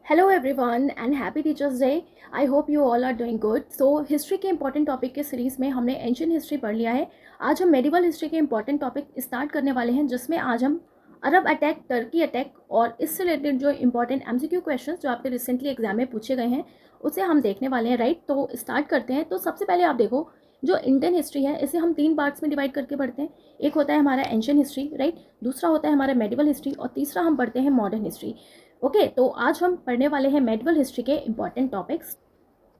Hello everyone and happy teachers day. I hope you all are doing good. So history के important topic के series में हमने ancient history पढ़ लिया है। आज हम मेडिवल हिस्ट्री के इंपॉर्टेंट टॉपिक स्टार्ट करने वाले हैं, जिसमें आज हम अरब अटैक, टर्की अटैक और इससे रिलेटेड जो इंपॉर्टेंट एमसीक्यू क्वेश्चंस जो आपके रिसेंटली एग्जाम में पूछे गए हैं उसे हम देखने वाले हैं। राइट, तो स्टार्ट करते हैं। तो सबसे पहले आप देखो, जो इंडियन हिस्ट्री है इसे हम 3 पार्ट्स में डिवाइड करके पढ़ते हैं। एक होता है हमारा एंशियंट हिस्ट्री, राइट, दूसरा होता है हमारा मेडिवल हिस्ट्री और तीसरा हम पढ़ते हैं मॉडर्न हिस्ट्री। ओके, तो आज हम पढ़ने वाले हैं मेडिवल हिस्ट्री के इंपॉर्टेंट टॉपिक्स।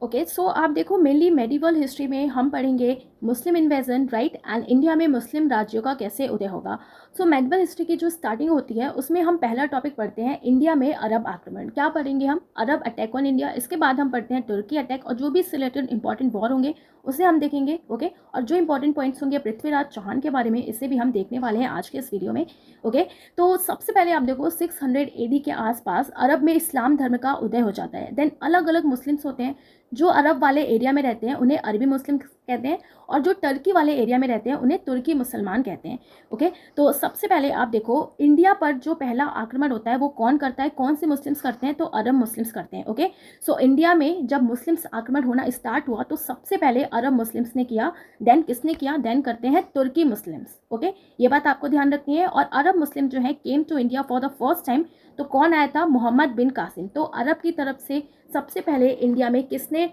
ओके, सो आप देखो, मेनली मेडिवल हिस्ट्री में हम पढ़ेंगे मुस्लिम इन्वेजन, राइट, एंड इंडिया में मुस्लिम राज्यों का कैसे उदय होगा। सो मेडिवल हिस्ट्री की जो स्टार्टिंग होती है उसमें हम पहला टॉपिक पढ़ते हैं इंडिया में अरब आक्रमण। क्या पढ़ेंगे हम? अरब अटैक ऑन इंडिया। इसके बाद हम पढ़ते हैं तुर्की अटैक और जो भी इससे रिलेटेड इंपॉर्टेंट वॉर होंगे उसे हम देखेंगे। ओके, और जो इंपॉर्टेंट पॉइंट्स होंगे पृथ्वीराज चौहान के बारे में, इसे भी हम देखने वाले हैं आज के इस वीडियो में। ओके, तो सबसे पहले आप देखो 600 AD के आसपास अरब में इस्लाम धर्म का उदय हो जाता है। देन अलग अलग मुस्लिम्स होते हैं। जो अरब वाले एरिया में रहते हैं उन्हें अरबी मुस्लिम कहते हैं और जो टर्की वाले एरिया में रहते हैं उन्हें तुर्की मुसलमान कहते हैं। ओके, तो सबसे पहले आप देखो इंडिया पर जो पहला आक्रमण होता है वो कौन करता है, कौन से मुस्लिम्स करते हैं? तो अरब मुस्लिम्स करते हैं। ओके, सो इंडिया में जब मुस्लिम्स आक्रमण होना स्टार्ट हुआ तो सबसे पहले अरब मुस्लिम्स ने किया, देन किसने किया? देन करते हैं तुर्की मुस्लिम्स। ओके, ये बात आपको ध्यान रखनी है। और अरब मुस्लिम जो है came to India for the first time. तो कौन आया था? मोहम्मद बिन कासिम। तो अरब की तरफ से सबसे पहले इंडिया में किसने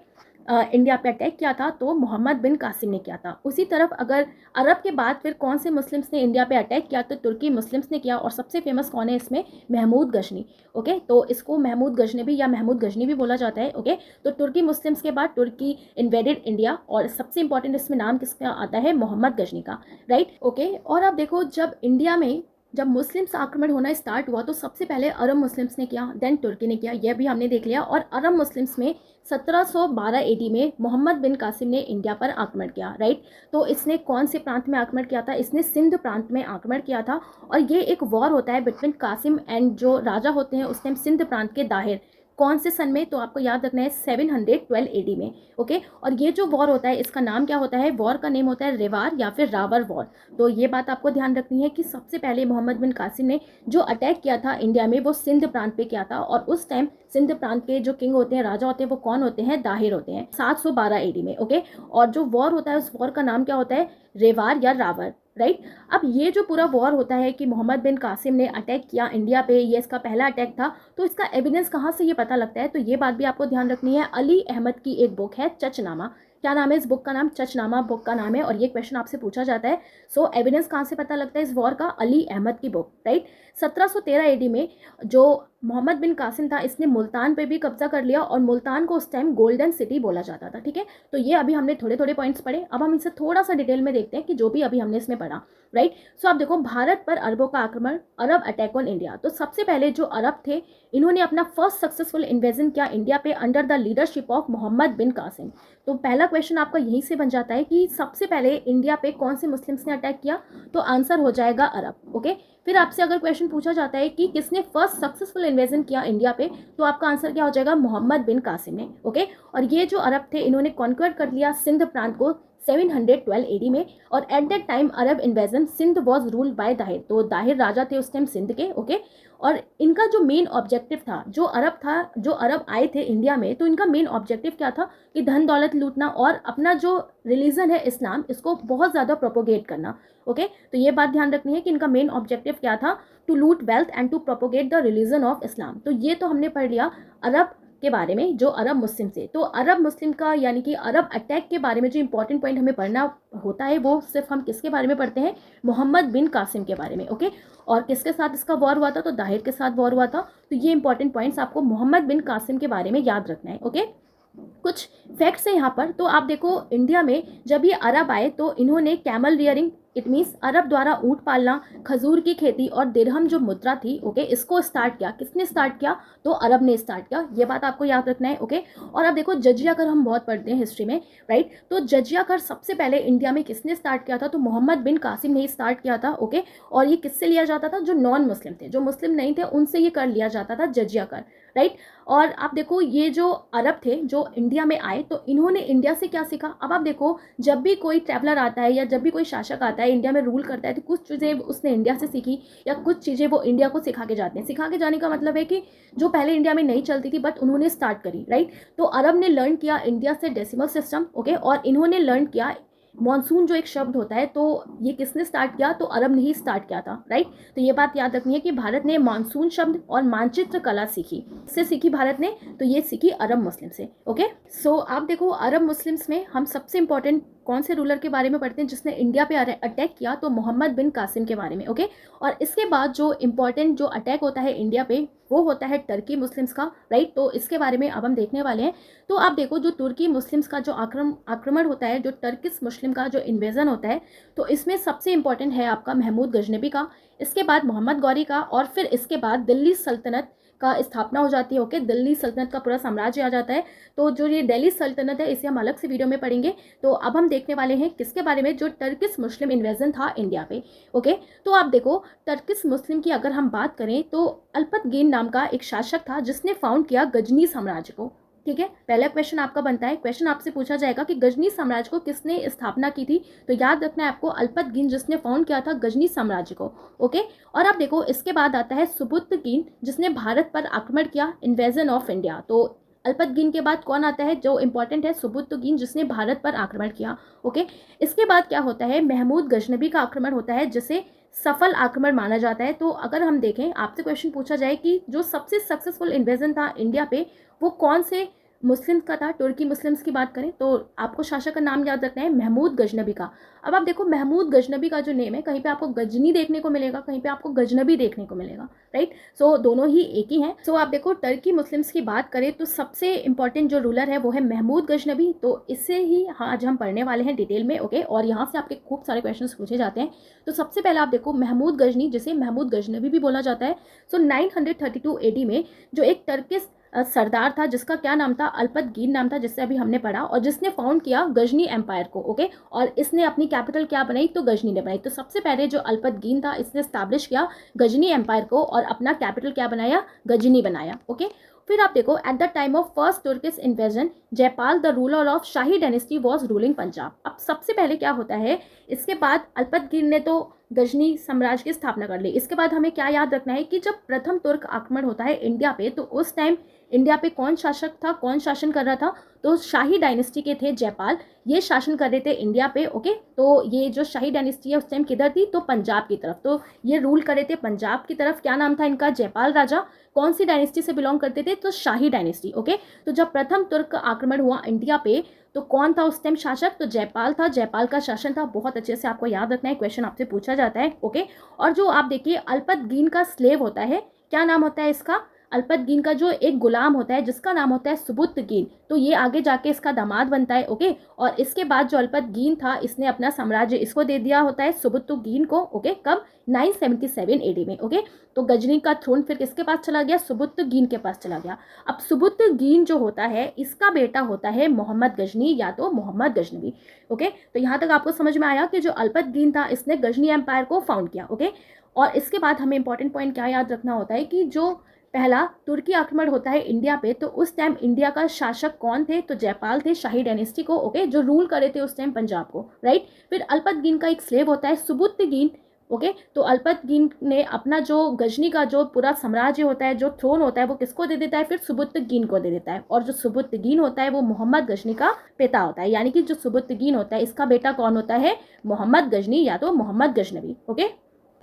इंडिया पे अटैक किया था? तो मोहम्मद बिन कासिम ने किया था। उसी तरफ अगर अरब के बाद फिर कौन से मुस्लिम्स ने इंडिया पे अटैक किया? तो तुर्की मुस्लिम्स ने किया। और सबसे फेमस कौन है इसमें? महमूद गजनी। ओके, तो इसको महमूद गजनबी या महमूद गजनी भी बोला जाता है। ओके, तो तुर्की मुस्लिम्स के बाद तुर्की इन्वेडेड इंडिया और सबसे इंपॉर्टेंट इसमें नाम किसका आता है? मोहम्मद गजनी का। राइट, ओके, और आप देखो जब मुस्लिम्स आक्रमण होना स्टार्ट हुआ तो सबसे पहले अरब मुस्लिम्स ने किया, देन तुर्की ने किया। यह भी हमने देख लिया। और अरब मुस्लिम्स में 1712 AD में मोहम्मद बिन कासिम ने इंडिया पर आक्रमण किया। राइट, तो इसने कौन से प्रांत में आक्रमण किया था? इसने सिंध प्रांत में आक्रमण किया था। और ये एक वॉर होता है बिटवीन कासिम एंड जो राजा होते हैं उस टाइम सिंध प्रांत के दाहिर। कौन से सन में? तो आपको याद रखना है 712 AD में। ओके, और ये जो वॉर होता है इसका नाम क्या होता है? वॉर का नेम होता है रेवार या फिर रावर वॉर। तो ये बात आपको ध्यान रखनी है कि सबसे पहले मोहम्मद बिन कासिम ने जो अटैक किया था इंडिया में वो सिंध प्रांत पे किया था। और उस टाइम सिंध प्रांत के जो किंग होते हैं, राजा होते हैं, वो कौन होते हैं? दाहिर होते हैं, 712 AD में। ओके, और जो वॉर होता है उस वॉर का नाम क्या होता है? रेवार या रावर। राइट, अब ये जो पूरा वॉर होता है कि मोहम्मद बिन कासिम ने अटैक किया इंडिया पे, ये इसका पहला अटैक था। तो इसका एविडेंस कहाँ से ये पता लगता है? तो ये बात भी आपको ध्यान रखनी है। अली अहमद की एक बुक है चचनामा। क्या नाम है इस बुक का? नाम चचनामा बुक का नाम है। और ये क्वेश्चन आपसे पूछा जाता है। सो एविडेंस कहाँ से पता लगता है इस वॉर का? अली अहमद की बुक। राइट, 1713 AD में जो मोहम्मद बिन कासिम था इसने मुल्तान पे भी कब्जा कर लिया और मुल्तान को उस टाइम गोल्डन सिटी बोला जाता था। ठीक है, तो ये अभी हमने थोड़े थोड़े पॉइंट्स पढ़े। अब हम इसे थोड़ा सा डिटेल में देखते हैं कि जो भी अभी हमने इसमें पढ़ा। राइट, सो आप देखो भारत पर अरबों का आक्रमण, अरब अटैक ऑन इंडिया। तो सबसे पहले जो अरब थे इन्होंने अपना फर्स्ट सक्सेसफुल इन्वेजन किया इंडिया पे under the leadership of Muhammad bin Qasim. तो पहला क्वेश्चन आपका यहीं से बन जाता है कि सबसे पहले इंडिया पे कौन से मुस्लिम्स ने अटैक किया? तो आंसर हो जाएगा अरब। ओके, फिर आपसे अगर क्वेश्चन पूछा जाता है कि किसने फर्स्ट सक्सेसफुल इन्वेजन किया इंडिया पे, तो आपका आंसर क्या हो जाएगा? मोहम्मद बिन कासिम ने। ओके, और ये जो अरब थे इन्होंने कॉन्क्वर कर लिया सिंध प्रांत को 712 AD में। और एट दैट टाइम अरब invasion Sindh was ruled by Dahir. तो दाहिर राजा थे उस टाइम सिंध के। ओके, और इनका जो मेन ऑब्जेक्टिव था, जो अरब आए थे इंडिया में, तो इनका मेन ऑब्जेक्टिव क्या था? कि धन दौलत लूटना और अपना जो रिलीजन है इस्लाम, इसको बहुत ज़्यादा प्रोपोगेट करना। ओके, तो ये बात ध्यान रखनी है कि इनका मेन ऑब्जेक्टिव क्या था? To loot wealth and to propagate the religion of Islam. तो ये तो हमने पढ़ लिया अरब के बारे में, जो अरब मुस्लिम थे। तो अरब मुस्लिम का यानी कि अरब अटैक के बारे में जो इंपॉर्टेंट पॉइंट हमें पढ़ना होता है वो सिर्फ हम किसके बारे में पढ़ते हैं? मोहम्मद बिन कासिम के बारे में। ओके, और किसके साथ इसका वॉर हुआ था? तो दाहिर के साथ वॉर हुआ था। तो ये इंपॉर्टेंट पॉइंट्स आपको मोहम्मद बिन कासिम के बारे में याद रखना है। ओके, कुछ फैक्ट्स है यहाँ पर। तो आप देखो इंडिया में जब ये अरब आए तो इन्होंने कैमल रियरिंग, इट मीन्स अरब द्वारा ऊँट पालना, खजूर की खेती और दिरहम जो मुद्रा थी, ओके, इसको स्टार्ट किया। किसने स्टार्ट किया? तो अरब ने स्टार्ट किया। ये बात आपको याद रखना है। ओके, और अब देखो जजिया कर हम बहुत पढ़ते हैं हिस्ट्री में। राइट, तो जजिया कर सबसे पहले इंडिया में किसने स्टार्ट किया था? तो मोहम्मद बिन कासिम ने स्टार्ट किया था। ओके, और ये किससे लिया जाता था? जो नॉन मुस्लिम थे, जो मुस्लिम नहीं थे, उनसे ये कर लिया जाता था जजिया कर। राइट। और आप देखो ये जो अरब थे जो इंडिया में आए तो इन्होंने इंडिया से क्या सीखा। अब आप देखो जब भी कोई ट्रैवलर आता है या जब भी कोई शासक आता है इंडिया में रूल करता है तो कुछ चीज़ें उसने इंडिया से सीखी या कुछ चीज़ें वो इंडिया को सिखा के जाते हैं। सिखा के जाने का मतलब है कि जो पहले इंडिया में नहीं चलती थी बट उन्होंने स्टार्ट करी, राइट। तो अरब ने लर्न किया इंडिया से डेसिमल सिस्टम, ओके, और इन्होंने लर्न किया मॉनसून जो एक शब्द होता है। तो ये किसने स्टार्ट किया, तो अरब ने ही स्टार्ट किया था, राइट। तो ये बात याद रखनी है कि भारत ने मॉनसून शब्द और मानचित्र कला सीखी, इससे सीखी भारत ने, तो ये सीखी अरब मुस्लिम से, ओके। सो आप देखो अरब मुस्लिम्स में हम सबसे इंपॉर्टेंट कौन से रूलर के बारे में पढ़ते हैं जिसने इंडिया पे अटैक किया, तो मोहम्मद बिन कासिम के बारे में, ओके। और इसके बाद जो इंपॉर्टेंट जो अटैक होता है इंडिया पे वो होता है टर्की मुस्लिम्स का, राइट। तो इसके बारे में अब हम देखने वाले हैं। तो आप देखो जो तुर्की मुस्लिम्स का जो आक्रमण होता है, जो टर्किश मुस्लिम का जो इन्वेजन होता है, तो इसमें सबसे इंपॉर्टेंट है आपका महमूद गजनबी का, इसके बाद मोहम्मद गौरी का, और फिर इसके बाद दिल्ली सल्तनत का स्थापना हो जाती है, ओके। दिल्ली सल्तनत का पूरा साम्राज्य आ जाता है। तो जो ये दिल्ली सल्तनत है इसे हम अलग से वीडियो में पढ़ेंगे। तो अब हम देखने वाले हैं किसके बारे में, जो टर्किश मुस्लिम इन्वेजन था इंडिया पे, ओके। तो आप देखो टर्किश मुस्लिम की अगर हम बात करें तो अल्पतगीन नाम का एक शासक था जिसने फाउंड किया गजनी साम्राज्य को, ठीक है। पहला क्वेश्चन आपका बनता है, क्वेश्चन आपसे पूछा जाएगा कि गजनी साम्राज्य को किसने स्थापना की थी, तो याद रखना है आपको अल्पतगीन जिसने फाउंड किया था गजनी साम्राज्य को, ओके। और आप देखो इसके बाद आता है सुबुतगीन जिसने भारत पर आक्रमण किया, इन्वेजन ऑफ इंडिया। तो अल्पतगीन के बाद कौन आता है जो इंपॉर्टेंट है, सुबुतगीन जिसने भारत पर आक्रमण किया, ओके। इसके बाद क्या होता है, महमूद गजनबी का आक्रमण होता है जिसे सफल आक्रमण माना जाता है। तो अगर हम देखें आपसे क्वेश्चन पूछा जाए कि जो सबसे सक्सेसफुल इन्वेजन था इंडिया पे वो कौन से मुस्लिम्स का था, तुर्की मुस्लिम्स की बात करें तो आपको शासक का नाम याद रखना है महमूद गजनबी का। अब आप देखो महमूद गजनबी का जो नेम है कहीं पे आपको गजनी देखने को मिलेगा, कहीं पे आपको गजनबी देखने को मिलेगा, राइट। सो दोनों ही एक ही हैं। सो आप देखो टर्की मुस्लिम्स की बात करें तो सबसे इंपॉर्टेंट जो रूलर है वो है महमूद गजनबी। तो इससे ही आज हम पढ़ने वाले हैं डिटेल में, ओके। और यहाँ से आपके खूब सारे क्वेश्चन पूछे जाते हैं। तो सबसे पहले आप देखो महमूद गजनी जिसे महमूद गजनबी भी बोला जाता है। सो 932 AD में जो एक टर्किश सरदार था जिसका क्या नाम था, अल्पतगीन नाम था, जिससे अभी हमने पढ़ा, और जिसने फाउंड किया गजनी एम्पायर को, ओके। और इसने अपनी कैपिटल क्या बनाई, तो गजनी ने बनाई। तो सबसे पहले जो अल्पतगीन था इसने स्टैब्लिश किया गजनी एम्पायर को और अपना कैपिटल क्या बनाया, गजनी बनाया, ओके। फिर आप देखो at the time of first Turkish invasion Jaipal the ruler of shahi dynasty was ruling Punjab. अब सबसे पहले क्या होता है, इसके बाद अल्पतगीन ने तो गजनी साम्राज्य की स्थापना कर ली। इसके बाद हमें क्या याद रखना है कि जब प्रथम तुर्क आक्रमण होता है इंडिया पे तो उस टाइम इंडिया पे कौन शासक था, कौन शासन कर रहा था, तो शाही डायनेस्टी के थे जयपाल, ये शासन कर रहे थे इंडिया पे, ओके। तो ये जो शाही डायनेस्टी है उस टाइम किधर थी, तो पंजाब की तरफ। तो ये रूल कर रहे थे पंजाब की तरफ। क्या नाम था इनका, जयपाल राजा। कौन सी डायनेस्टी से बिलोंग करते थे, तो शाही डायनेस्टी, ओके। तो जब प्रथम तुर्क आक्रमण हुआ इंडिया पे तो कौन था उस टाइम शासक, तो जयपाल था। जयपाल का शासन था, बहुत अच्छे से आपको याद रखना है, क्वेश्चन आपसे पूछा जाता है, ओके। और जो आप देखिए अल्पतगीन का स्लेव होता है, क्या नाम होता है इसका, अल्पतगीन का जो एक गुलाम होता है जिसका नाम होता है सुबुतगीन, तो ये आगे जाके इसका दामाद बनता है, ओके। और इसके बाद जो अल्पतगीन था इसने अपना साम्राज्य इसको दे दिया होता है सुबुतगीन को, ओके। कब, 977 AD में, ओके। तो गजनी का थ्रोन फिर किसके पास चला गया, सुबुतगीन के पास चला गया। अब सुबुतगीन जो होता है इसका बेटा होता है मोहम्मद गजनी या तो मोहम्मद गजनबी, ओके। तो यहाँ तक आपको समझ में आया कि जो अल्पतगीन था इसने गजनी एम्पायर को फाउंड किया, ओके। और इसके बाद हमें इंपॉर्टेंट पॉइंट क्या याद रखना होता है कि जो पहला तुर्की आक्रमण होता है इंडिया पे तो उस टाइम इंडिया का शासक कौन थे, तो जयपाल थे, शाही डायनेस्टी को, ओके, जो रूल करे थे उस टाइम पंजाब को, राइट। फिर अल्पतगीन का एक स्लेव होता है सुबुतगीन, ओके। तो अल्पतगीन ने अपना जो गजनी का जो पूरा साम्राज्य होता है, जो थ्रोन होता है वो किसको दे देता है, फिर सुबुतगीन को दे देता है। और जो सुबुतगीन होता है वो मोहम्मद गजनी का पिता होता है, यानी कि जो सुबुतगीन होता है इसका बेटा कौन होता है, मोहम्मद गजनी या तो मोहम्मद गजनबी, ओके।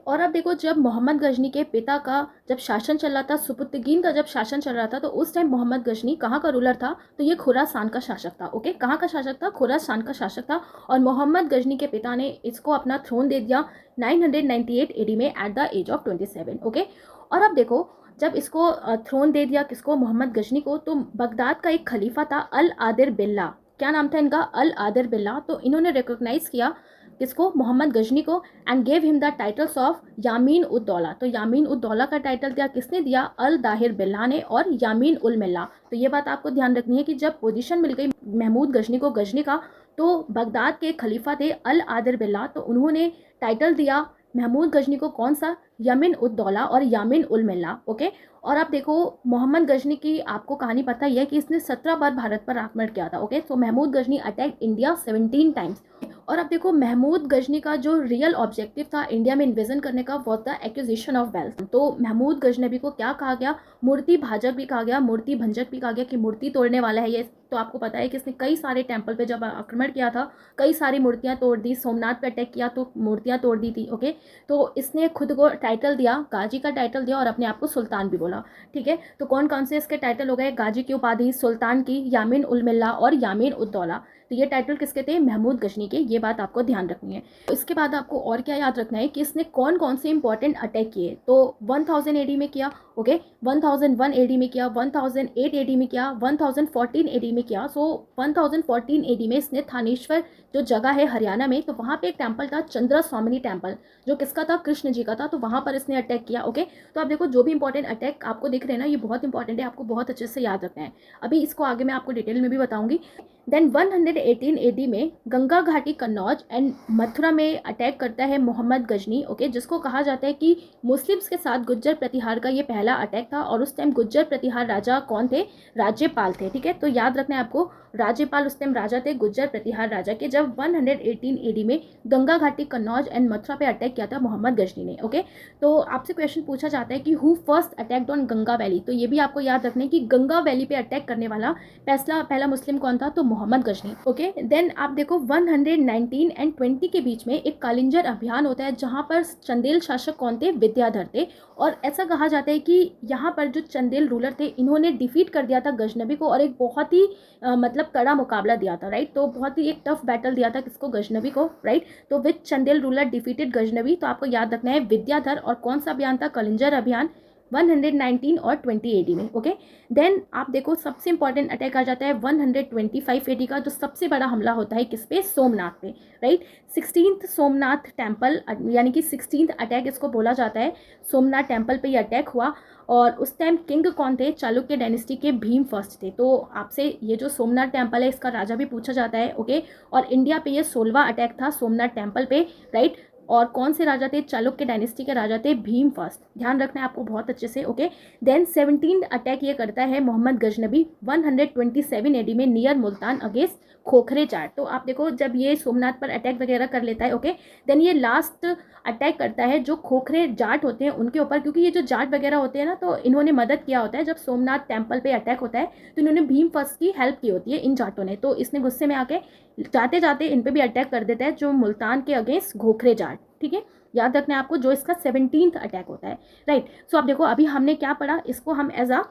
और अब देखो जब मोहम्मद गजनी के पिता का जब शासन चल रहा था, सुबुतगीन का जब शासन चल रहा था, तो उस टाइम मोहम्मद गजनी कहाँ का रूलर था, तो ये खुरासान का शासक था, ओके। कहाँ का शासक था, खुरासान का शासक था। और मोहम्मद गजनी के पिता ने इसको अपना थ्रोन दे दिया 998 AD में at the age of 27, okay. और अब देखो जब इसको थ्रोन दे दिया किसको, मोहम्मद गजनी को, तो बगदाद का एक खलीफा था अल आदिर बिल्ला, क्या नाम था इनका, अल आदिर बिल्ला। तो इन्होंने रिकॉग्नाइज किया किसको, मोहम्मद गजनी को, and gave him the titles of Yamin ud Daula. तो यामीन उद दौला का टाइटल दिया किसने दिया, अल दाहिर बिल्ला ने, और यामीन उल मिल्ला। तो ये बात आपको ध्यान रखनी है कि जब पोजीशन मिल गई महमूद गजनी को गजनी का, तो बगदाद के खलीफा थे अल आदिर बिल्ला, तो उन्होंने टाइटल दिया महमूद गजनी को कौन सा, यमिन उद दौला और यामिन उल मिल्ला, ओके। और आप देखो मोहम्मद गजनी की आपको कहानी पता ही है कि इसने 17 बार भारत पर आक्रमण किया था, okay. So Mahmud Ghazni attack India 17 times. और अब देखो महमूद गजनी का जो रियल ऑब्जेक्टिव था इंडिया में इन्वेजन करने का was the acquisition of wealth. तो महमूद गजनबी को क्या कहा गया, मूर्ति भाजक भी कहा गया, मूर्ति भंजक भी कहा गया कि मूर्ति तोड़ने वाला है ये। तो आपको पता है कि इसने कई सारे टेम्पल पे जब आक्रमण किया था कई सारी मूर्तियां तोड़ दी, सोमनाथ पे अटैक किया तो मूर्तियां तोड़ दी थी, ओके। तो इसने खुद को टाइटल दिया, गाजी का टाइटल दिया और अपने आप को सुल्तान भी बोला, ठीक है। तो कौन कौन से इसके टाइटल हो गए, गाजी की उपाधि, सुल्तान की, यामिन उल मिल्ला और यामिन उद दौला। तो ये टाइटल किसके थे, महमूद गजनी के। ये बात आपको ध्यान रखनी है। तो इसके बाद आपको और क्या याद रखना है कि इसने कौन कौन से इंपॉर्टेंट अटैक किए। तो 1000 एडी में किया, ओके, 1001 एडी में किया, 1008 एडी में किया, 1014 एडी में किया। सो 1014 एडी में इसने थानेश्वर जो जगह है हरियाणा में, तो वहाँ पे एक टेम्पल था चंद्र स्वामिनी टेम्पल, जो किसका था, कृष्ण जी का था। तो वहाँ पर इसने अटैक किया, ओके। तो आप देखो जो भी इंपॉर्टेंट अटैक आपको दिख रहे हैं ना, ये बहुत इंपॉर्टेंट है, आपको बहुत अच्छे से याद रखना है। अभी इसको आगे मैं आपको डिटेल में भी बताऊंगी। देन 118 एडी में गंगा घाटी, कन्नौज एंड मथुरा में अटैक करता है मोहम्मद गजनी, ओके, जिसको कहा जाता है कि मुस्लिम्स के साथ गुज्जर प्रतिहार का ये पहला अटैक था। और उस टाइम गुज्जर प्रतिहार राजा कौन थे, राज्यपाल थे, ठीक है। तो याद रखना है आपको, राज्यपाल उस टाइम राजा थे गुज्जर प्रतिहार राजा के, जब 118 एडी में गंगा घाटी, कन्नौज एंड मथुरा पे अटैक किया था मोहम्मद गजनी ने, ओके। तो आपसे क्वेश्चन पूछा जाता है कि who first attacked on Ganga valley. तो ये भी आपको याद रखना है कि गंगा वैली पे अटैक करने वाला पहला मुस्लिम कौन था, तो मोहम्मद गजनी, ओके। देन आप देखो 119 एंड 20 के बीच में एक कालिंजर अभियान होता है जहाँ पर चंदेल शासक कौन थे, विद्याधर थे। और ऐसा कहा जाता है कि यहाँ पर जो चंदेल रूलर थे इन्होंने डिफीट कर दिया था गजनबी को और एक बहुत ही मतलब कड़ा मुकाबला दिया था, राइट। तो बहुत ही एक टफ बैटल दिया था किसको, गजनबी को, राइट। तो विच चंदेल रूलर डिफीटेड गजनबी। तो आपको याद रखना है विद्याधर। और कौन सा अभियान था, कालिंजर अभियान, 119 और 20 एडी में, ओके। देन आप देखो सबसे इंपॉर्टेंट अटैक आ जाता है 125 एडी का, जो सबसे बड़ा हमला होता है किस पे, सोमनाथ पे, राइट। 16th सोमनाथ टेम्पल, यानी कि 16th अटैक इसको बोला जाता है। सोमनाथ टेम्पल पे ये अटैक हुआ और उस टाइम किंग कौन थे, चालुक्य डायनेस्टी के भीम फर्स्ट थे। तो आपसे ये जो सोमनाथ टेम्पल है इसका राजा भी पूछा जाता है, ओके। और इंडिया पे ये 16वां अटैक था सोमनाथ टेम्पल पे, राइट। और कौन से राजा थे, चालुक्य डायनेस्टी के राजा थे भीम फर्स्ट। ध्यान रखना है आपको बहुत अच्छे से, ओके। देन 17th अटैक ये करता है मोहम्मद गजनबी 127 एडी में नियर मुल्तान अगेंस्ट खोखरे जाट। तो आप देखो जब ये सोमनाथ पर अटैक वगैरह कर लेता है, ओके, देन ये लास्ट अटैक करता है जो खोखरे जाट होते हैं उनके ऊपर, क्योंकि ये जो जाट वगैरह होते हैं ना, तो इन्होंने मदद किया होता है जब सोमनाथ टेम्पल पे अटैक होता है, तो इन्होंने भीम फर्स्ट की हेल्प की होती है इन जाटों ने। तो इसने गुस्से में आके जाते जाते इन पे भी अटैक कर देता है जो मुल्तान के अगेंस्ट खोखरे जाट, ठीक है। याद रखना है आपको, जो इसका 17th अटैक होता है, राइट। सो आप देखो अभी हमने क्या पढ़ा, इसको हम एज अ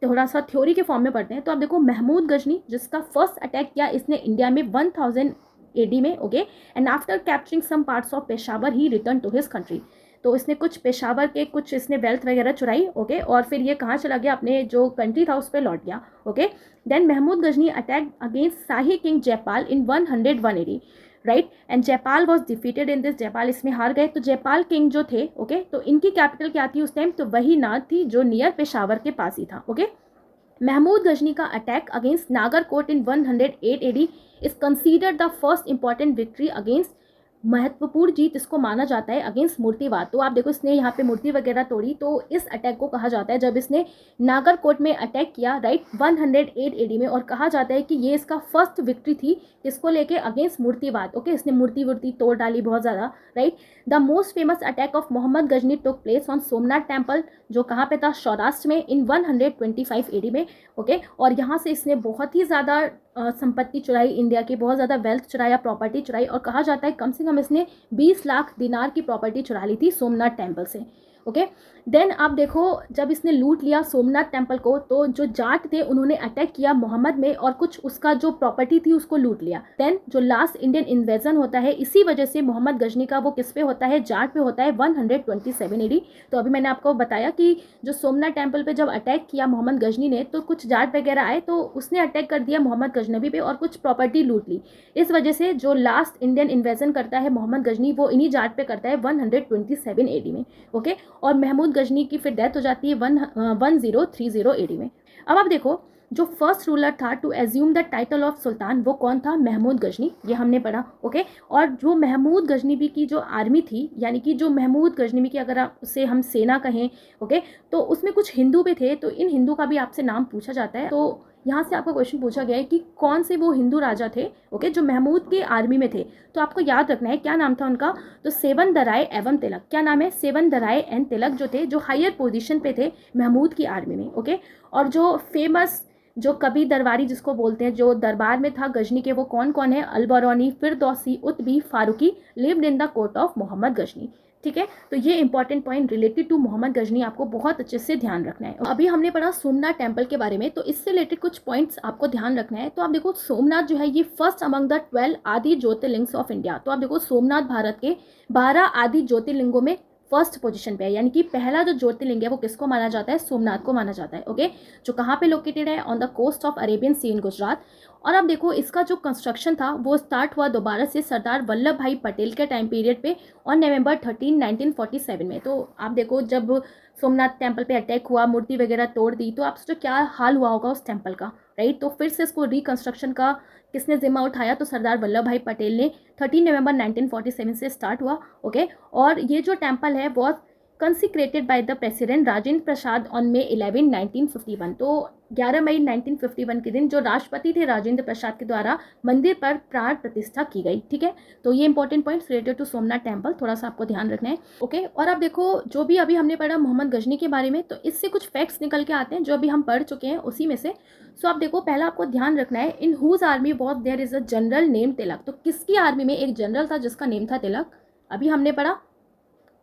थोड़ा सा थ्योरी के फॉर्म में पढ़ते हैं। तो आप देखो महमूद गजनी जिसका फर्स्ट अटैक किया इसने इंडिया में 1000 एडी में, okay. And after capturing some parts of Peshawar he return to his country. तो इसने कुछ पेशावर के कुछ इसने वेल्थ वगैरह चुराई, ओके। और फिर ये कहाँ चला गया, अपने जो कंट्री था उस पर लौट गया, okay. Then Mahmud Ghazni attack against Shahi king Jaipal in 101 AD, right. And Jaipal was defeated in this, Jaipal इसमें हार गए। तो जयपाल किंग जो थे, ओके, तो इनकी कैपिटल क्या थी उस टाइम, तो वही नाद थी जो नियर पेशावर के पास ही था, ओके। महमूद गजनी का attack against Nagarkot in 108 AD is considered the first important victory against, महत्वपूर्ण जीत इसको माना जाता है अगेंस्ट मूर्तिवाद। तो आप देखो इसने यहाँ पे मूर्ति वगैरह तोड़ी, तो इस अटैक को कहा जाता है जब इसने नागरकोट में अटैक किया, राइट, 108 एडी में। और कहा जाता है कि ये इसका फर्स्ट विक्ट्री थी इसको लेके अगेंस्ट मूर्तिवाद, ओके। इसने मूर्ति तोड़ डाली बहुत ज़्यादा, right. The most famous attack of Mohammad Ghazni took place on Somnath temple, जो कहाँ पे था, सौराष्ट्र में, इन 125 एडी में, ओके। और यहाँ से इसने बहुत ही ज़्यादा संपत्ति चुराई, इंडिया की बहुत ज़्यादा वेल्थ चुराया, प्रॉपर्टी चुराई। और कहा जाता है कम से कम इसने 20 लाख दिनार की प्रॉपर्टी चुरा ली थी सोमनाथ टेम्पल से, ओके। देन आप देखो जब इसने लूट लिया सोमनाथ टेम्पल को, तो जो जाट थे उन्होंने अटैक किया मोहम्मद में और कुछ उसका जो प्रॉपर्टी थी उसको लूट लिया। देन जो लास्ट इंडियन इन्वेजन होता है इसी वजह से मोहम्मद गजनी का, वो किस पे होता है, जाट पे होता है, 127 एडी। तो अभी मैंने आपको बताया कि जो सोमनाथ टेम्पल पे जब अटैक किया मोहम्मद गजनी ने, तो कुछ जाट वगैरह आए तो उसने अटैक कर दिया मोहम्मद गजनबी पे और कुछ प्रॉपर्टी लूट ली। इस वजह से जो लास्ट इंडियन इन्वेजन करता है मोहम्मद गजनी, वो इन्हीं जाट पे करता है 127 एडी में, ओके। और महमूद गजनी की फिर डेथ हो जाती है 1030 एडी में। अब आप देखो जो फर्स्ट रूलर था to assume the title of sultan वो कौन था? महमूद गजनी, ये हमने पढ़ा। ओके, और जो महमूद गजनवी की जो आर्मी थी, यानी कि जो महमूद गजनवी की अगर आप उसे हम सेना कहें, ओके, तो उसमें कुछ हिंदू भी थे, तो इन हिंदू का भी आपसे नाम पूछा जाता है। तो यहाँ से आपका क्वेश्चन पूछा गया है कि कौन से वो हिंदू राजा थे, ओके, जो महमूद के आर्मी में थे। तो आपको याद रखना है क्या नाम था उनका? तो सेवन दराय एवं तिलक। क्या नाम है? सेवन दराय एंड तिलक जो थे, जो हायर पोजीशन पे थे महमूद की आर्मी में। ओके, और जो फेमस जो कभी दरबारी जिसको बोलते हैं, जो दरबार में था गजनी के, वो कौन कौन है? Alberuni, Firdausi, Utbi, Farooqi lived in the court of Mohammad Ghazni. ठीक है, तो ये important point related to Mohammad Ghazni आपको बहुत अच्छे से ध्यान रखना है। अभी हमने पढ़ा सोमनाथ टेम्पल के बारे में, तो इससे रिलेटेड कुछ पॉइंट्स आपको ध्यान रखना है। तो आप देखो सोमनाथ जो है ये फर्स्ट अमंग द 12 आदि ज्योतिर्लिंग्स ऑफ इंडिया। तो आप देखो सोमनाथ भारत के 12 आदि ज्योतिर्लिंगों में फर्स्ट पोजीशन पे है, यानी कि पहला जो ज्योतिर्लिंग है वो किसको माना जाता है? सोमनाथ को माना जाता है। ओके, जो कहाँ पे लोकेटेड है? On the coast of Arabian Sea in Gujarat. और अब देखो इसका जो कंस्ट्रक्शन था वो स्टार्ट हुआ दोबारा से सरदार वल्लभ भाई पटेल के टाइम पीरियड पे ऑन नवंबर 13, 1947 में। तो आप देखो जब सोमनाथ टेम्पल पे अटैक हुआ, मूर्ति वगैरह तोड़ दी, तो आप सोचो क्या हाल हुआ होगा उस टेम्पल का, राइट। तो फिर से इसको रिकंस्ट्रक्शन का किसने जिम्मा उठाया? तो सरदार वल्लभ भाई पटेल ने। 13 नवंबर 1947 से स्टार्ट हुआ। ओके, और ये जो टेम्पल है वो consecrated by the president Rajendra Prasad on May 11, 1951। तो 11 मई 1951 के दिन जो राष्ट्रपति थे राजेंद्र प्रसाद के द्वारा मंदिर पर प्राण प्रतिष्ठा की गई। ठीक है, तो ये important points related to Somnath temple थोड़ा सा आपको ध्यान रखना है। ओके, और अब देखो जो भी अभी हमने पढ़ा मोहम्मद गजनी के बारे में, तो इससे कुछ फैक्ट्स निकल के आते हैं जो अभी हम पढ़ चुके हैं उसी में से। सो आप देखो पहला आपको ध्यान रखना है, in whose army was there is a general name Tilak. तो किसकी आर्मी में एक जनरल था जिसका नेम था तिलक? अभी हमने पढ़ा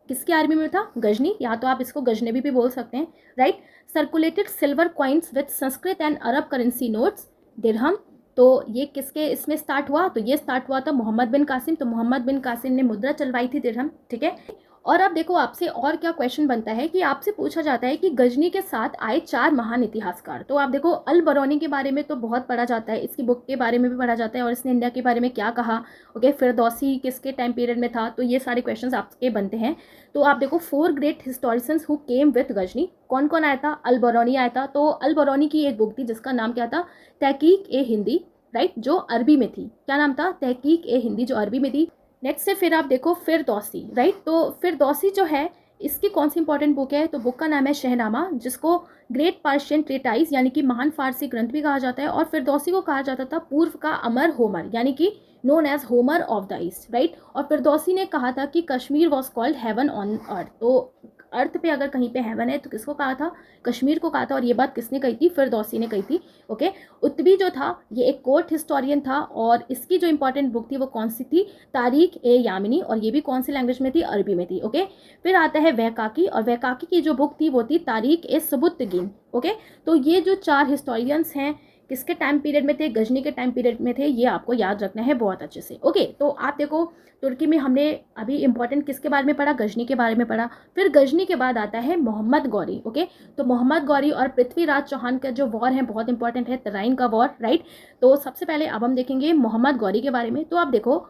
किसकी आर्मी में था? गजनी, या तो आप इसको गजनबी भी बोल सकते हैं, right. Circulated silver coins with Sanskrit and Arab currency notes, dirham. तो ये किसके इसमें स्टार्ट हुआ? तो ये स्टार्ट हुआ था मोहम्मद बिन कासिम। तो मोहम्मद बिन कासिम ने मुद्रा चलवाई थी दिरहम। ठीक है, और अब देखो आपसे और क्या क्वेश्चन बनता है कि आपसे पूछा जाता है कि गजनी के साथ आए 4 महान इतिहासकार। तो आप देखो अल बरौनी के बारे में तो बहुत पढ़ा जाता है, इसकी बुक के बारे में भी पढ़ा जाता है, और इसने इंडिया के बारे में क्या कहा। ओके, फिरदौसी किसके टाइम पीरियड में था? तो ये सारे क्वेश्चंस आपके बनते हैं। तो आप देखो 4 great historians who came with Ghazni, कौन कौन आया था? अल बरौनी आया था। तो अल बरौनी की एक बुक थी जिसका नाम क्या था? तहकीक ए हिंदी, राइट, जो अरबी में थी। क्या नाम था? तहकीक ए हिंदी, जो अरबी में थी। नेक्स्ट से फिर आप देखो फिरदौसी, राइट। तो फिरदौसी जो है इसकी कौन सी इंपॉर्टेंट बुक है? तो बुक का नाम है शहनामा, जिसको ग्रेट पर्शियन ट्रेटाइज यानी कि महान फारसी ग्रंथ भी कहा जाता है। और फिरदौसी को कहा जाता था पूर्व का अमर होमर, यानी कि known as Homer of the East, right. और फिरदौसी ने कहा था कि Kashmir was called heaven on earth. तो अर्थ पे अगर कहीं पे हेवन है तो किसको कहा था? कश्मीर को कहा था। और ये बात किसने कही थी? फिरदौसी ने कही थी। ओके, उत्बी जो था ये एक कोर्ट हिस्टोरियन था, और इसकी जो इंपॉर्टेंट बुक थी वो कौन सी थी? तारीख ए यामिनी, और ये भी कौन सी लैंग्वेज में थी? अरबी में थी। ओके, फिर आता है वहकाकी, और वहकाकी की जो बुक थी वो थी तारीख ए सबुतगिन। ओके, तो ये जो 4 हिस्टोरियंस हैं किसके टाइम पीरियड में थे? गजनी के टाइम पीरियड में थे। ये आपको याद रखना है बहुत अच्छे से। ओके, तो आप देखो तुर्की में हमने अभी इंपॉर्टेंट किसके बारे में पढ़ा? गजनी के बारे में पढ़ा। फिर गजनी के बाद आता है मोहम्मद गौरी। ओके, तो मोहम्मद गौरी और पृथ्वीराज चौहान का जो वॉर है बहुत इंपॉर्टेंट है, तराइन का वॉर, राइट। तो सबसे पहले अब हम देखेंगे मोहम्मद गौरी के बारे में। तो आप देखो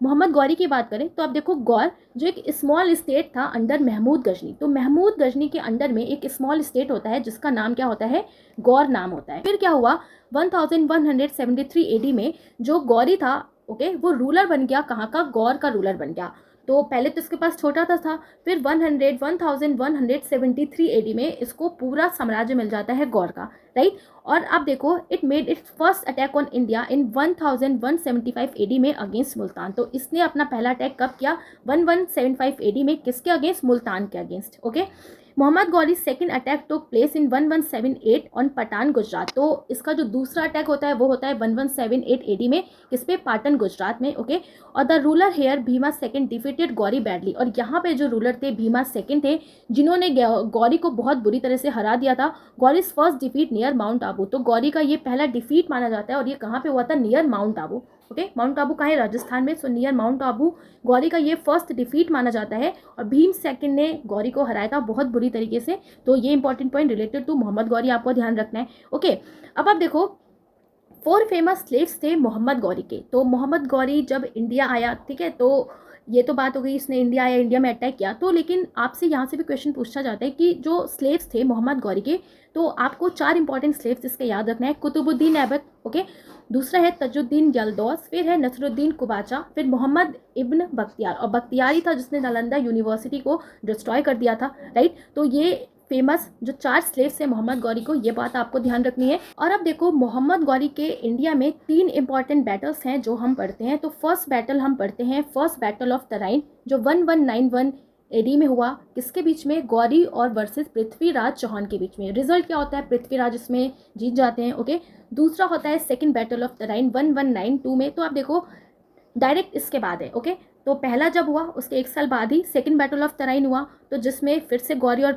मोहम्मद गौरी की बात करें तो आप देखो गौर जो एक स्मॉल स्टेट था अंडर महमूद गजनी। तो महमूद गजनी के अंडर में एक स्मॉल स्टेट होता है जिसका नाम क्या होता है? गौर नाम होता है। फिर क्या हुआ? 1173 एडी में जो गौरी था, ओके, वो रूलर बन गया। कहाँ का? गौर का रूलर बन गया। तो पहले तो इसके पास छोटा था, फिर 1173 एडी में इसको पूरा साम्राज्य मिल जाता है गौर का, राइट। और अब देखो it made its first attack on India in 1175 AD में अगेंस्ट मुल्तान। तो इसने अपना पहला अटैक कब किया? 1175 एडी में। किसके अगेंस्ट? मुल्तान के against. Okay, Mohammad Ghori second attack took place in 1178 on Patan Gujarat. तो इसका जो दूसरा अटैक होता है वो होता है 1178 एडी में, किस पे? पाटन गुजरात में। ओके, और the ruler here Bhima second defeated Ghori badly. और यहाँ पे जो रूलर थे भीमा सेकंड थे, जिन्होंने गौरी को बहुत बुरी तरह से हरा दिया था। गौरीज first defeat near mount Abu. तो गौरी का ये पहला डिफीट माना जाता है, और ये कहाँ पे हुआ था? Near mount Abu. Okay, mount Abu कहाँ है? राजस्थान में। So near mount Abu Gauri का ये फर्स्ट डिफीट माना जाता है, और भीम सेकंड ने गौरी को हराया था बहुत बुरी तरीके से। तो ये important point related to Mohammad Ghori आपको ध्यान रखना है। ओके, अब आप देखो 4 फेमस स्लेव्स थे मोहम्मद गौरी के। तो मोहम्मद गौरी जब इंडिया आया, ठीक है, तो ये तो बात हो गई इसने इंडिया या इंडिया में अटैक किया। तो लेकिन आपसे यहाँ से भी क्वेश्चन पूछा जाता है कि जो स्लेव्स थे मोहम्मद गौरी के, तो आपको 4 इंपॉर्टेंट स्लेव्स इसके याद रखना है। कुतुबुद्दीन ऐबक, ओके, दूसरा है तजुद्दीन यलदौस, फिर है नसरुद्दीन कुबाचा, फिर मोहम्मद इब्न बख्तियार, और बख्तियारी था जिसने नालंदा यूनिवर्सिटी को डिस्ट्रॉय कर दिया था, राइट। तो ये फेमस जो 4 स्लेव्स हैं मोहम्मद गौरी को, ये बात आपको ध्यान रखनी है। और अब देखो मोहम्मद गौरी के इंडिया में 3 इंपॉर्टेंट बैटल्स हैं जो हम पढ़ते हैं। तो फर्स्ट बैटल हम पढ़ते हैं, फर्स्ट बैटल ऑफ तराइन, जो 1191 एडी में हुआ। किसके बीच में? गौरी और वर्सेस पृथ्वीराज चौहान के बीच में। रिजल्ट क्या होता है? पृथ्वीराज इसमें जीत जाते हैं, ओके। दूसरा होता है सेकंड बैटल ऑफ तराइन 1192 में। तो आप देखो डायरेक्ट इसके बाद है, ओके। तो पहला जब हुआ उसके 1 साल बाद ही सेकंड बैटल ऑफ तराइन हुआ, तो जिसमें फिर से गौरी और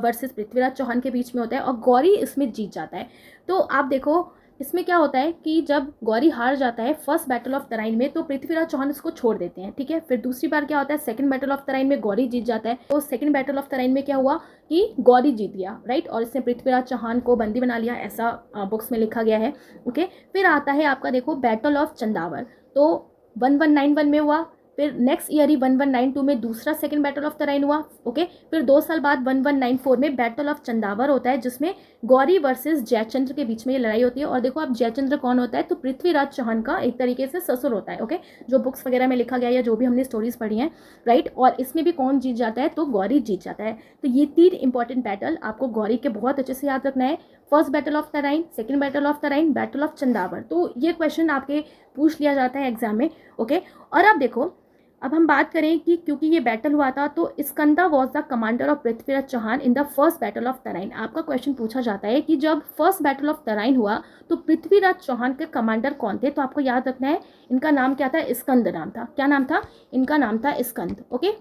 वर्सेस पृथ्वीराज चौहान के बीच में होता है और गौरी इसमें जीत जाता है। तो आप देखो इसमें क्या होता है कि जब गौरी हार जाता है फर्स्ट बैटल ऑफ तराइन में, तो पृथ्वीराज चौहान उसको छोड़ देते हैं, ठीक है। फिर दूसरी बार क्या होता है, सेकंड बैटल ऑफ तराइन में गौरी जीत जाता है। तो सेकंड बैटल ऑफ तराइन में क्या हुआ कि गौरी जीत गया, राइट, और इसने पृथ्वीराज चौहान को बंदी बना लिया, ऐसा बुक्स में लिखा गया है, ओके। फिर आता है आपका देखो बैटल ऑफ चंदावर, तो 1191 में हुआ। फिर नेक्स्ट ईयर ही 1192 में दूसरा सेकंड बैटल ऑफ तराइन हुआ, ओके। फिर 2 साल बाद 1194 में बैटल ऑफ चंदावर होता है, जिसमें गौरी वर्सेस जयचंद्र के बीच में ये लड़ाई होती है। और देखो आप जयचंद्र कौन होता है, तो पृथ्वीराज चौहान का एक तरीके से ससुर होता है, ओके, जो बुक्स वगैरह में लिखा गया है या जो भी हमने स्टोरीज पढ़ी हैं, राइट। और इसमें भी कौन जीत जाता है, तो गौरी जीत जाता है। तो ये 3 इंपॉर्टेंट बैटल आपको गौरी के बहुत अच्छे से याद रखना है। First battle of Tarain, second battle of Tarain, battle of Chandawar. तो ये क्वेश्चन आपके पूछ लिया जाता है एग्जाम में, ओके। और अब देखो अब हम बात करें कि क्योंकि ये बैटल हुआ था, तो Skanda was the commander of Prithviraj Chauhan in the first battle of Tarain. आपका क्वेश्चन पूछा जाता है कि जब फर्स्ट बैटल ऑफ तराइन हुआ तो पृथ्वीराज चौहान के कमांडर कौन थे, तो आपको याद रखना है इनका नाम क्या था, स्कंद नाम था। क्या नाम था? इनका नाम था स्कंद, ओके।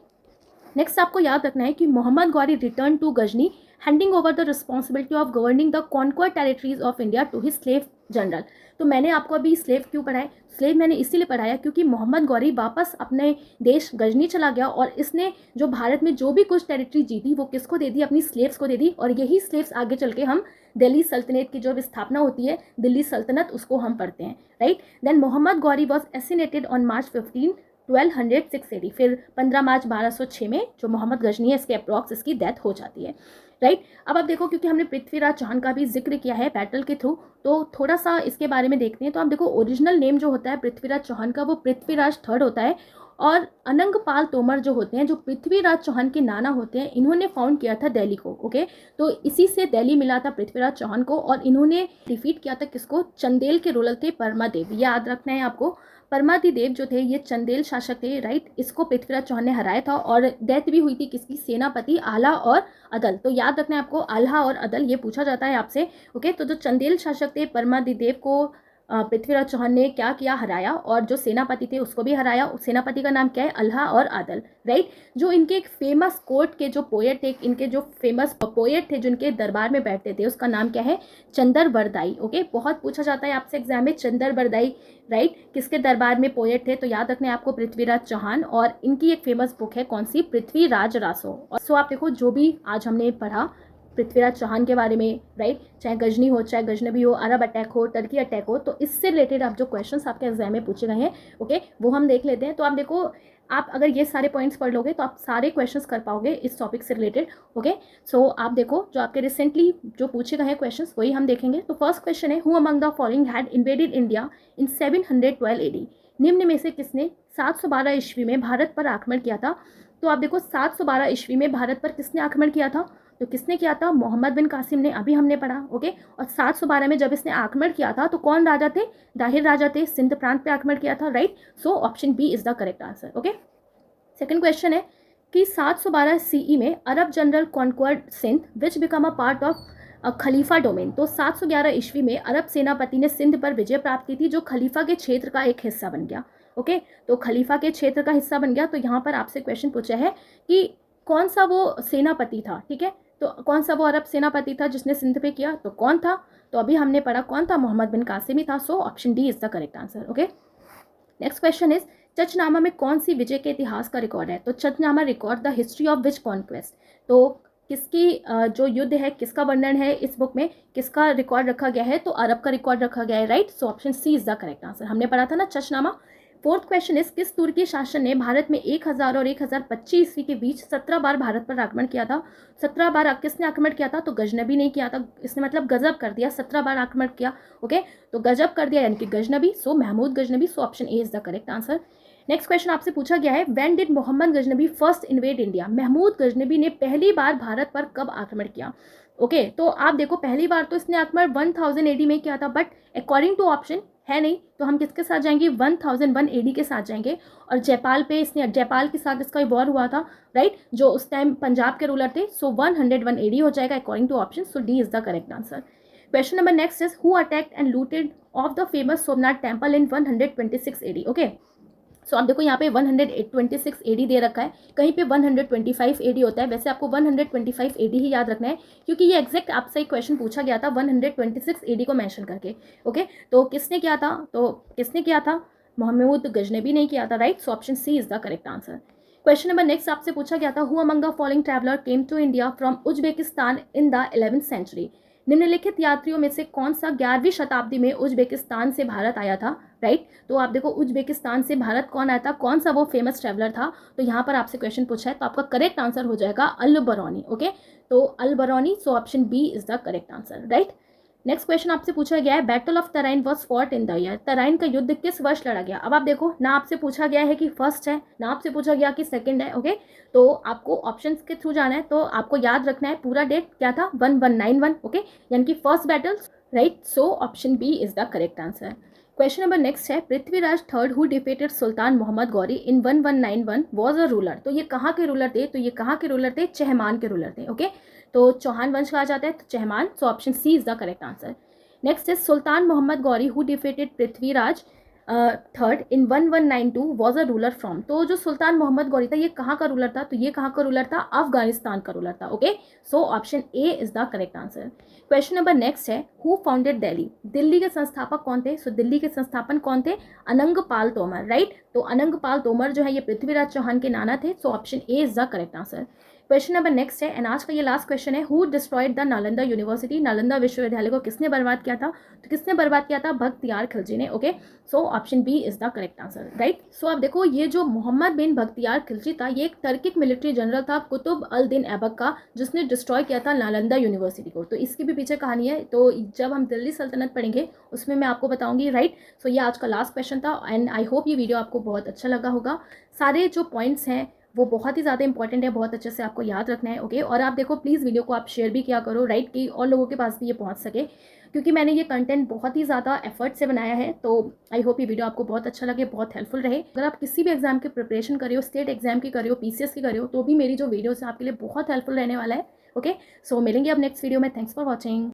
नेक्स्ट आपको याद रखना है कि Mohammad Ghori return to Ghazni, handing over the responsibility of governing the conquered territories of India to his slave general. तो मैंने आपको अभी स्लेव क्यों पढ़ाया? स्लेव मैंने इसीलिए पढ़ाया क्योंकि मोहम्मद गौरी वापस अपने देश गजनी चला गया और इसने जो भारत में जो भी कुछ टेरिटरी जीती वो किसको दे दी? अपनी स्लेव्स को दे दी। और यही स्लेव्स आगे चल के हम दिल्ली सल्तनत की जो स्थापना होती है, दिल्ली सल्तनत, उसको हम पढ़ते हैं, right. Then Mohammad Ghori was assassinated on March 15 1206 AD. फिर 15 मार्च 1206 में जो मोहम्मद गजनी है इसके अप्रॉक्स इसकी डेथ हो जाती है, राइट। अब आप देखो क्योंकि हमने पृथ्वीराज चौहान का भी जिक्र किया है बैटल के थ्रू, तो थोड़ा सा इसके बारे में देखते हैं। तो आप देखो ओरिजिनल नेम जो होता है पृथ्वीराज चौहान का वो पृथ्वीराज थर्ड होता है। और अनंगपाल तोमर जो होते हैं, जो पृथ्वीराज चौहान के नाना होते हैं, इन्होंने फाउंड किया था दिल्ली को, ओके। तो इसी से दिल्ली मिला था पृथ्वीराज चौहान को और इन्होंने डिफीट किया था किसको? चंदेल के रूलर थे परमादेव। याद रखना है आपको, परमादिदेव जो थे ये चंदेल शासक थे, राइट। इसको पृथ्वीराज चौहान ने हराया था और डेथ भी हुई थी किसकी? सेनापति आल्हा और अदल। तो याद रखना है आपको आल्हा और अदल, ये पूछा जाता है आपसे, ओके। तो जो चंदेल शासक थे परमादिदेव को पृथ्वीराज चौहान ने क्या किया? हराया। और जो सेनापति थे उसको भी हराया। उस सेनापति का नाम क्या है? अल्हा और आदल, राइट। जो इनके एक फेमस कोर्ट के जो पोएट थे, इनके जो फेमस पोएट थे जो इनके दरबार में बैठते थे, उसका नाम क्या है? चंदर बरदाई, ओके। बहुत पूछा जाता है आपसे एग्जाम में, चंदर बरदाई, राइट, किसके दरबार में पोएट थे? तो याद रखना है आपको पृथ्वीराज चौहान। और इनकी एक फेमस बुक है कौन सी? पृथ्वीराज रासो। और सो आप देखो जो भी आज हमने पढ़ा पृथ्वीराज चौहान के बारे में, राइट, चाहे गजनी हो, चाहे गजनबी हो, अरब अटैक हो, टर्की अटैक हो, तो इससे रिलेटेड आप जो क्वेश्चंस आपके एग्जाम में पूछे गए हैं, ओके, वो हम देख लेते हैं। तो आप देखो आप अगर ये सारे पॉइंट्स पढ़ लोगे तो आप सारे क्वेश्चंस कर पाओगे इस टॉपिक से रिलेटेड, ओके। सो आप देखो जो आपके रिसेंटली जो पूछे गए हैं क्वेश्चंस वही हम देखेंगे। तो फर्स्ट क्वेश्चन है, who among the following had invaded India in 712 AD. निम्न में से किसने 712 ईस्वी में भारत पर आक्रमण किया था? तो आप देखो 712 ईस्वी में भारत पर किसने आक्रमण किया था? तो किसने किया था? मोहम्मद बिन कासिम ने, अभी हमने पढ़ा, ओके। और 712 में जब इसने आक्रमण किया था तो कौन राजा थे? दाहिर राजा थे, सिंध प्रांत पे आक्रमण किया था, right. So option B is the correct answer, okay. Second question है कि 712 सीई में Arab general conquered Sindh which become a part of Khalifa domain. तो 711 ईस्वी में अरब सेनापति ने सिंध पर विजय प्राप्त की थी जो खलीफा के क्षेत्र का एक हिस्सा बन गया, ओके। तो खलीफा के क्षेत्र का हिस्सा बन गया। तो यहाँ पर आपसे क्वेश्चन पूछा है कि कौन सा वो सेनापति था, ठीक है। तो कौन सा वो अरब सेनापति था जिसने सिंध पे किया? तो कौन था? तो अभी हमने पढ़ा कौन था? मोहम्मद बिन कासिम ही था। So option D is the correct answer, okay. Next question is, Chachnama में कौन सी विजय के इतिहास का रिकॉर्ड है? तो Chachnama record the history of which conquest. तो किसकी जो युद्ध है, किसका वर्णन है इस बुक में, किसका रिकॉर्ड रखा गया है? तो अरब का रिकॉर्ड रखा गया है, right. So option C is the correct answer. हमने पढ़ा था ना चचनामा। फोर्थ क्वेश्चन इज किस तुर्की शासन ने भारत में 1000 और 1025 ईस्वी के बीच 17 बार भारत पर आक्रमण किया था? 17 बार किसने आक्रमण किया था? तो गजनबी ने किया था, इसने मतलब गजब कर दिया, 17 बार आक्रमण किया। ओके, तो गजब कर दिया यानी कि Ghaznavi, so Mahmud Ghaznavi, so option A is the correct answer. Next question आपसे पूछा गया है when did Mohammad Ghaznavi first invade India? Mahmud Ghaznavi ने पहली बार भारत पर कब आक्रमण किया? ओके, तो आप देखो पहली बार तो इसने आक्रमण 1000 AD में किया था, बट अकॉर्डिंग टू ऑप्शन है नहीं, तो हम किसके साथ जाएंगे? 1001 AD के साथ जाएंगे। और जयपाल पे इसने, जयपाल के साथ इसका वॉर हुआ था, राइट, जो उस टाइम पंजाब के रूलर थे। सो 101 AD हो जाएगा according to option, so D is the correct answer. Question number next is who attacked and looted off the famous Somnath temple in 126 AD? Okay, so आप देखो यहाँ पे 126 AD दे रखा है, कहीं पे 125 AD होता है, वैसे आपको 125 AD ही याद रखना है क्योंकि ये एग्जैक्ट आपसे एक क्वेश्चन पूछा गया था 126 AD को मेंशन करके। ओके, तो किसने किया था? तो किसने किया था? महमूद गजनबी ने किया था, right, so option C is the correct answer. Question number next आपसे पूछा गया था who among the following traveller came to India from Uzbekistan in the 11th century? निम्नलिखित यात्रियों में से कौन सा 11वीं शताब्दी में उज्बेकिस्तान से भारत आया था? राइट, तो आप देखो उज्बेकिस्तान से भारत कौन आया था, कौन सा वो फेमस ट्रैवलर था? तो यहाँ पर आपसे क्वेश्चन पूछा है, तो आपका करेक्ट आंसर हो जाएगा अल बरौनी। ओके, तो Al Beruni, so option B is the correct answer, right. Next question आपसे पूछा गया है battle of Tarain was fought in the year? तराइन का युद्ध किस वर्ष लड़ा गया? अब आप देखो ना आपसे पूछा गया है कि फर्स्ट है, ना आपसे पूछा गया कि सेकंड है। ओके, तो आपको ऑप्शंस के थ्रू जाना है, तो आपको याद रखना है पूरा डेट क्या था, 1191। ओके, यानी कि first battle, right, so option B is the correct answer. Question number next है Prithviraj third who defeated sultan Mohammad Ghori in 1191 was a ruler? तो ये कहाँ के रूलर थे? तो ये कहाँ के रूलर थे? चहमान के रूलर थे। ओके, तो चौहान वंश कहा जाता है, तो Chahman, so option C is the correct answer. Next is Sultan Mohammad Ghori who defeated Prithviraj third in 1192 was a ruler from? तो जो सुल्तान मोहम्मद गौरी था ये कहाँ का रूलर था? तो ये कहाँ का रूलर था? अफगानिस्तान का रूलर था। Okay, so option A is the correct answer. Question number next है हु फाउंडेड दिल्ली? दिल्ली के संस्थापक कौन थे? सो दिल्ली के संस्थापक कौन थे? अनंगपाल तोमर, राइट, तो अनंगपाल तोमर जो है ये पृथ्वीराज चौहान के नाना थे, सो option A is the correct answer. Question number next है एंड आज का ये लास्ट क्वेश्चन है who destroyed the Nalanda university? Nalanda विश्वविद्यालय को किसने बर्बाद किया था? तो किसने बर्बाद किया था? बख्तियार खिलजी ने। Okay, so option B is the correct answer, right. So आप देखो ये जो मोहम्मद बिन बख्तियार खिलजी था ये एक टर्किक मिलिट्री जनरल था कुतुब अल दिन ऐबक का, जिसने डिस्ट्रॉय किया था नालंदा यूनिवर्सिटी को। तो इसकी भी पीछे कहानी है, तो जब हम दिल्ली सल्तनत पढ़ेंगे उसमें मैं आपको बताऊंगी, राइट। सो ये आज का लास्ट क्वेश्चन था एंड आई होप ये वीडियो आपको बहुत अच्छा लगा होगा। सारे जो पॉइंट्स हैं वो बहुत ही ज़्यादा इंपॉर्टेंट है, बहुत अच्छे से आपको याद रखना है। ओके, और आप देखो प्लीज़ वीडियो को आप शेयर भी किया करो, राइट, कि और लोगों के पास भी ये पहुंच सके, क्योंकि मैंने ये कंटेंट बहुत ही ज़्यादा एफर्ट से बनाया है। तो आई होप ये वीडियो आपको बहुत अच्छा लगे, बहुत हेल्पफुल रहे। अगर आप किसी भी एग्जाम की प्रिपरेशन कर रहे हो, स्टेट एग्जाम की कर रहे हो, PCS की कर रहे हो, तो भी मेरी जो वीडियोस है आपके लिए बहुत हेल्पफुल रहने वाला है। ओके, सो मिलेंगे अब नेक्स्ट वीडियो में। Thanks for watching.